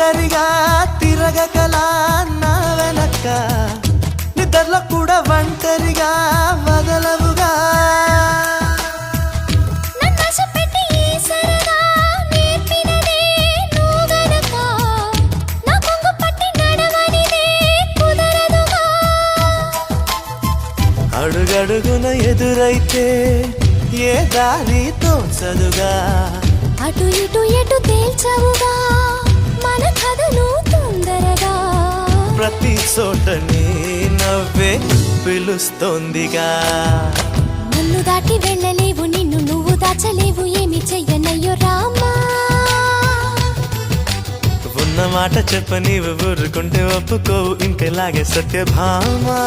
ఒంటరిగా తిరగకలా నా వెనక నిద్రలో కూడా ఒంటరిగా వదలవుగా అడుగడుగున ఎదురైతే ఏ దారి తోచదుగా అటు ఇటు ఎటు తేల్చవుగా మన కథను తొందరగా ప్రతి చోట నీ నవ్వే పిలుస్తోందిగా నన్ను దాటి వెళ్ళలేవు నిన్ను నువ్వు దాచలేవు ఏమి చెయ్యనయ్యో రామా ఉన్న మాట చెప్ప నీవు ఊరుకుంటే ఒప్పుకోవు ఇంకెలాగే సత్యభామా